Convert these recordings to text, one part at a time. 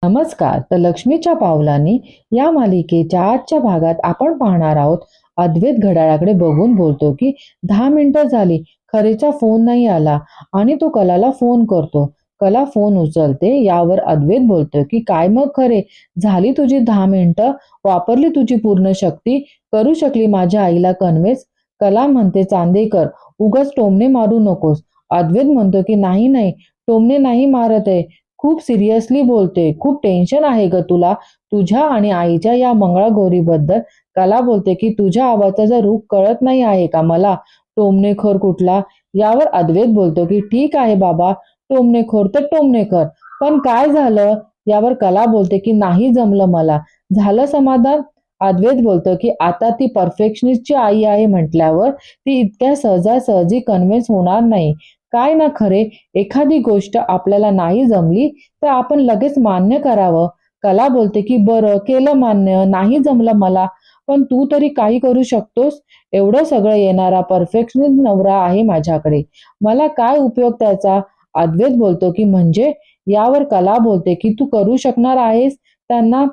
नमस्कार. तर लक्ष्मीच्या पावलांनी या मालिकेच्या आजच्या भागात आपण पाहणार आहोत. अद्वैत घड्याळाकडे बघून बोलतो की 10 मिनिटं झाली, खरेचा फोन नाही आला आणि तो कलाला फोन करतो. कला फोन उचलते. यावर अद्वैत बोलतो की काय मग खरे, झाली तुझी 10 मिनिटं, वापरली तुझी पूर्ण शक्ती, करू शकली माझ्या आईला कन्व्हेन्स. कला म्हणते चांदेकर, उगाच टोमणे मारू नकोस. अद्वैत म्हणतो की नाही नाही, टोमणे नाही मारत आहे, खूप सिरियसली बोलते. खूप टेन्शन आहे ग तुला तुझ्या आणि आईच्या या मंगळागौरीबद्दल. कला बोलते की तुझ्या आवाजाचा रूप कळत नाही आहे का मला, टोमणेखोर कुठला. यावर अद्वैत बोलतो की ठीक आहे बाबा, टोमणेखोर तर टोमणेखोर, पण काय झालं. यावर कला बोलते की नाही जमलं मला. झालं समाधान. अद्वैत बोलतो की आता ती परफेक्शनिस्टची आई आहे म्हटल्यावर ती इतक्या सहजासहजी कन्व्हिन्स होणार नाही. काय ना खरे, एखादी गोष्ट आपल्याला नाही जमली तर आपण लगेच मान्य करावं. कला बोलते की बरं केलं मान्य, नाही जमलं मला, पण तू तरी काही करू शकतोस. एवढं सगळं येणारा परफेक्शनिस्ट नवरा आहे माझ्याकडे, मला काय उपयोग त्याचा. अद्वैत बोलतो की म्हणजे. यावर कला बोलते की तू करू शकणार आहेस त्यांना.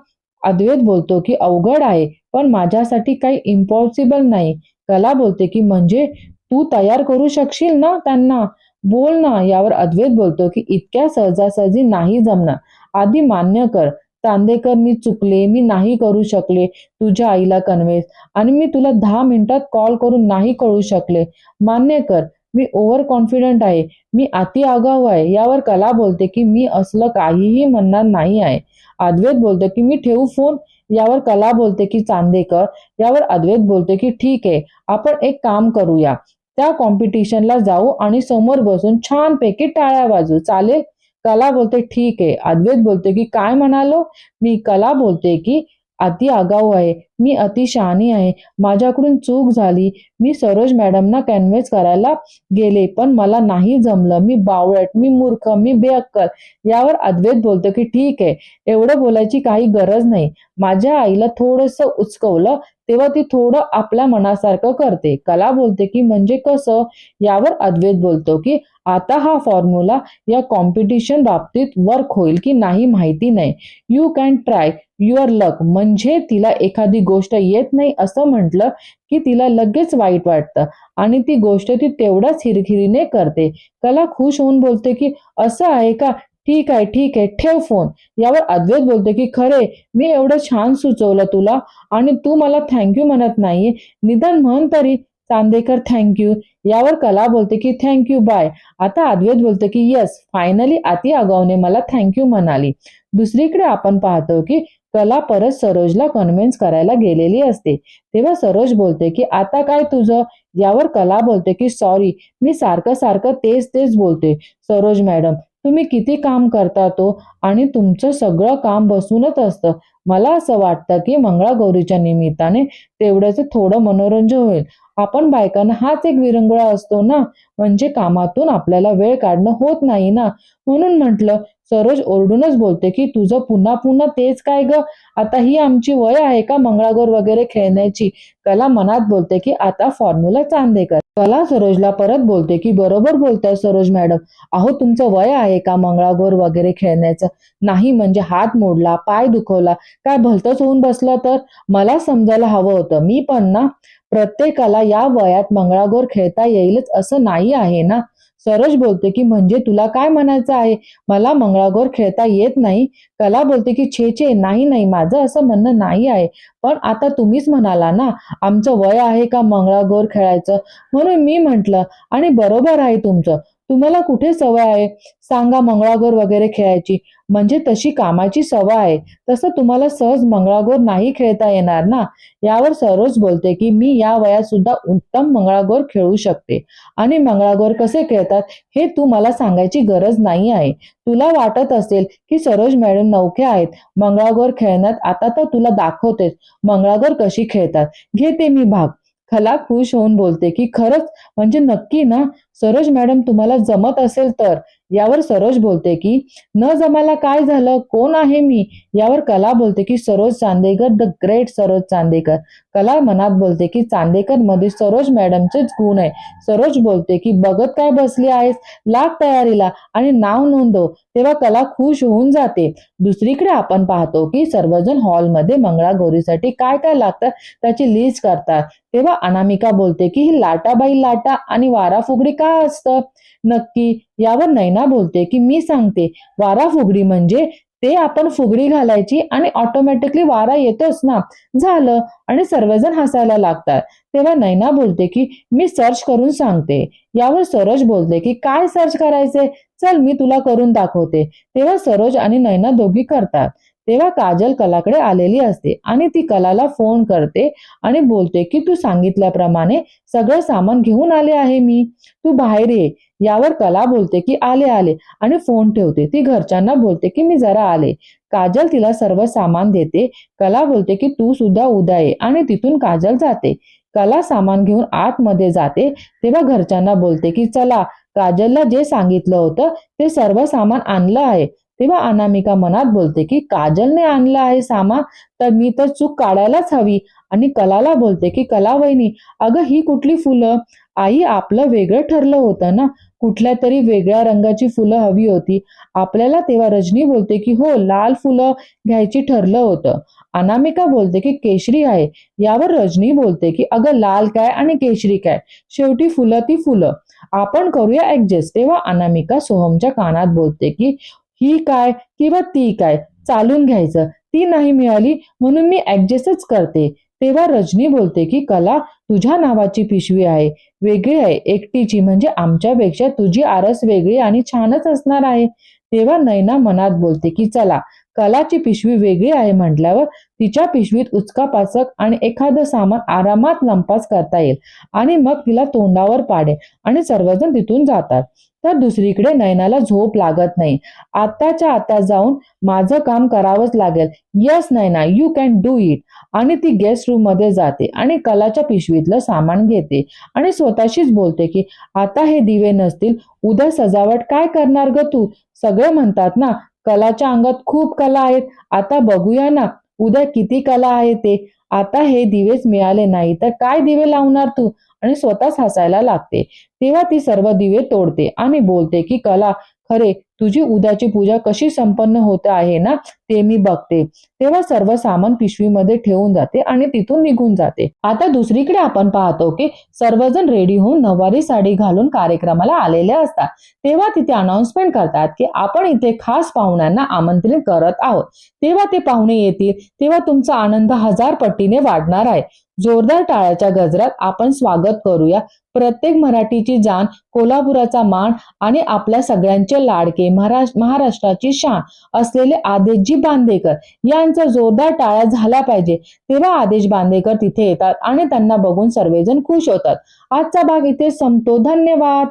अद्वैत बोलतो की अवघड आहे, पण माझ्यासाठी काही इम्पॉसिबल नाही. कला बोलते की म्हणजे तू तयार करू शकशील ना त्यांना, बोल ना. यावर अद्वैत बोलतो की इतक्या सहजासहजी नाही जमणार, आधी मान्य कर. चांदेकर, मी चुकले, मी नाही करू शकले तुझ्या आईला कन्व्हेन्स, आणि मी तुला 10 मिनिटात कॉल करून नाही कळू शकले. मान्य कर, मी ओव्हर कॉन्फिडंट आहे, मी अति आगाऊ आहे. यावर कला बोलते की मी असलं काहीही म्हणणार नाही आहे. अद्वैत बोलतो की मी ठेवू फोन. यावर कला बोलते की चांदेकर. यावर अद्वैत बोलते की ठीक आहे, आपण एक काम करूया, त्या कॉम्पिटिशनला जाऊ आणि समोर बसून छानपैकी टाळ्या वाजवू, चालेल. कला बोलते ठीक आहे. अद्वैत बोलते की काय म्हणालो मी. कला बोलते की अति आगाऊ आहे, मी अति शहाणी आहे, माझ्याकडून चूक झाली. मी सरोज मॅडमना कन्व्हिन्स करायला गेले पण मला नाही जमलं, मी बावळट, मी मूर्ख, मी बेअक्कल. यावर अद्वैत बोलतो की ठीक आहे, एवढं बोलायची काही गरज नाही. माझ्या आईला थोडंसं उचकवलं तेव्हा ती थोडं आपल्या मनासारखं करते. कला बोलते की म्हणजे कसं. यावर अद्वैत बोलतो की आता हा फॉर्म्युला या कॉम्पिटिशन बाबतीत वर्क होईल की नाही माहिती नाही. यू कॅन ट्राय युअर लक. म्हणजे तिला एखादी गोष्ट येत नाही असं म्हटलं की तिला लगेच वाईट वाटतं आणि ती गोष्ट ती तेवढ्याच हिरहिरीने करते. कला खुश होऊन बोलते की असं आहे का, ठीक आहे ठीक आहे, ठेव फोन. यावर अद्वैत बोलते की खरे, मी एवढं छान सुचवलं तुला आणि तू मला थँक्यू म्हणत नाहीये, निदान म्हण तरी चांदेकर थँक्यू. यावर कला बोलते की थँक्यू बाय. आता अद्वैत बोलते की येस, फायनली अति आगाऊने मला थँक्यू म्हणाली. दुसरीकडे आपण पाहतो की कला परत सरोजला कन्व्हिन्स करायला गेलेली असते. तेव्हा सरोज बोलते की आता काय तुझं. यावर कला बोलते की सॉरी, मी सारखं सारखं तेच तेच बोलते. सरोज मॅडम, तुम्ही किती काम करता तो, आणि तुमचं सगळं काम बसूनच असतं. मला असं वाटतं की मंगळागौरीच्या निमित्ताने तेवढ्याच थोडं मनोरंजन होईल. आपण बायकांना हाच एक विरंगुळा असतो ना, म्हणजे कामातून आपल्याला वेळ काढणं होत नाही ना, म्हणून म्हटलं. सरोज ओरडूनच बोलते की तुझं पुन्हा पुन्हा तेच काय ग, आता ही आमची वय आहे का मंगळागौर वगैरे खेळण्याची. कला मनात बोलते की आता फॉर्म्युला चांदेकर. कला सरोजला परत बोलते की बरोबर बोलताय सरोज मॅडम, अहो तुमचं वय आहे का मंगळागौर वगैरे खेळण्याचं. नाही म्हणजे हात मोडला, पाय दुखवला, काय भलतंच होऊन बसलं तर. मला समजायला हवं होतं, मी पण ना. प्रत्येकाला या वयात मंगळागौर खेळता येईलच असं नाही आहे ना. सरोज बोलते की म्हणजे तुला काय म्हणायचं आहे, मला मंगळागौर खेळता येत नाही. कला बोलते की छे छे, नाही नाही, माझं असं म्हणणं नाही आहे, पण आता तुम्हीच म्हणाला ना आमचं वय आहे का मंगळागौर खेळायचं, म्हणून मी म्हटलं. आणि बरोबर आहे तुमचं, तुम्हाला कुठे सवय आहे सांगा मंगळागौर वगैरे खेळायची, म्हणजे तशी कामाची सवय आहे, तसं तुम्हाला सहज मंगळागौर नाही खेळता येणार ना. यावर सरोज बोलते की मी या वयात सुद्धा उत्तम मंगळागौर खेळू शकते, आणि मंगळागौर कसे खेळतात हे तू मला सांगायची गरज नाही आहे. तुला वाटत असेल की सरोज मॅडम नवख्या आहेत मंगळागौर खेळण्यात, आता तर तुला दाखवतेच मंगळागौर कशी खेळतात, घेते मी भाग. खला खुश होऊन बोलते की खरंच, म्हणजे नक्की ना सरोज मॅडम, तुम्हाला जमत असेल तर. यावर सरोज बोलते की न जमायला काय झालं, कोण आहे मी? यावर कला बोलते की सरोज चांदेकर, द ग्रेट सरोज चांदेकर. कला मनात बोलते की चांदेकर मध्ये सरोज मॅडमचेच गुण आहे. सरोज बोलते की बघत काय बसली आहेस, लाग तयारीला आणि नाव नोंदव. तेव्हा कला खुश होऊन जाते. दुसरीकडे आपण पाहतो की सर्वजण हॉलमध्ये मंगळागौरीसाठी काय काय लागतं त्याची लिस्ट करतात. तेव्हा अनामिका बोलते की ही लाटाबाई लाटा आणि वारा फुगडी काय असतं नक्की? यावर नैना बोलते की मी सांगते, वारा फुगडी म्हणजे ते आपण फुगडी घालायची आणि ऑटोमॅटिकली वारा येतोच ना, झालं. आणि सर्वजण हसायला लागतात. तेव्हा नैना बोलते की मी सर्च करून सांगते. यावर सरोज बोलते की काय सर्च करायचे, चल मी तुला करून दाखवते. तेव्हा सरोज आणि नैना दोघी करतात. तेव्हा काजल कलाकडे आलेली असते आणि ती कलाला फोन करते आणि बोलते की तू सांगितल्याप्रमाणे सगळं सामान घेऊन आले आहे मी, तू बाहेर ये. यावर कला बोलते की आले आले आणि फोन ठेवते. ती घरच्यांना बोलते की मी जरा आले. काजल तिला सर्व सामान देते. कला बोलते की तू सुद्धा उद्या ये आणि तिथून काजल जाते. कला सामान घेऊन आतमध्ये जाते. तेव्हा घरच्यांना बोलते की चला, काजलला जे सांगितलं होतं ते सर्व सामान आणलं आहे. तेव्हा अनामिका मनात बोलते की काजलने आणलं आहे सामान, तर मी तर चूक काढायलाच हवी. आणि कलाला बोलते की कला वहिनी, अगं ही कुठली फुलं? आई, आपलं वेगळं ठरलं होतं ना, कुठल्या तरी वेगळ्या रंगाची फुलं हवी होती आपल्याला. तेव्हा रजनी बोलते की हो, लाल फुलं घ्यायची ठरलं होतं. अनामिका बोलते की केशरी आहे. यावर रजनी बोलते की अगं लाल काय आणि केशरी काय, शेवटी फुलं ती फुलं, आपण करूया ऍडजस्ट. तेव्हा अनामिका सोहमच्या कानात बोलते की ही काय किंवा ती काय, चालून घ्यायचं, ती नाही मिळाली म्हणून मी ऍडजस्टच करते. तेव्हा रजनी बोलते की कला, तुझ्या नावाची पिशवी आहे, वेगळी आहे, एकटीची, म्हणजे आमच्यापेक्षा तुझी आरस वेगळी आणि छानच असणार आहे. तेव्हा नैना मनात बोलते की चला, कलाची पिशवी वेगळी आहे म्हटल्यावर तिच्या पिशवीत उचकापाचक आणि एखादं सामान आरामात लंपास करता येईल आणि मग तिला तोंडावर पाडेल आणि सर्वजण तिथून जातात. तर दुसरीकडे नैनाला झोप लागत नाही. आताच्या आता जाऊन माझं काम करावंच लागेल. Yes Naina, you can do it. आणि ती गेस्ट रूम मध्ये जाते आणि कलाच्या पिशवीतलं सामान घेते आणि स्वतःशीच बोलते की आता हे दिवे नसतील, उद्या सजावट काय करणार ग तू? सगळे म्हणतात ना कलाच्या अंगात खूप कला आहेत, आता बघूया ना उद्या किती कला आहे ते. आता हे दिवेच मिळाले नाही तर काय दिवे लावणार तू? आणि स्वतःच हसायला लागते. तेव्हा ती सर्व दिवे तोडते आणि बोलते की कला, खरे तुझी उद्याची पूजा कशी संपन्न होत आहे ना, ते मी बघते. तेव्हा सर्व सामान पिशवीमध्ये ठेवून जाते आणि तिथून निघून जाते. आता दुसरीकडे आपण पाहतो की सर्वजण रेडी होऊन नऊवारी साडी घालून कार्यक्रमाला आलेले असतात. तेव्हा तिथे अनाउन्समेंट करतात की आपण इथे खास पाहुण्यांना आमंत्रित करत आहोत. तेव्हा ते पाहुणे येतील तेव्हा तुमचा आनंद 1000 पटीने वाढणार आहे. जोरदार टाळ्याच्या गजरात आपण स्वागत करूया प्रत्येक मराठीची जान, कोल्हापुराचा मान आणि आपल्या सगळ्यांचे लाडके महाराष्ट्राची शान असलेले आदेशजी बांदेकर यांचा जोरदार टाळ्या झाला पाहिजे. तेव्हा आदेश बांदेकर तिथे येतात आणि त्यांना बघून सर्वजण खुश होतात. आजचा भाग इथे संपतो. धन्यवाद.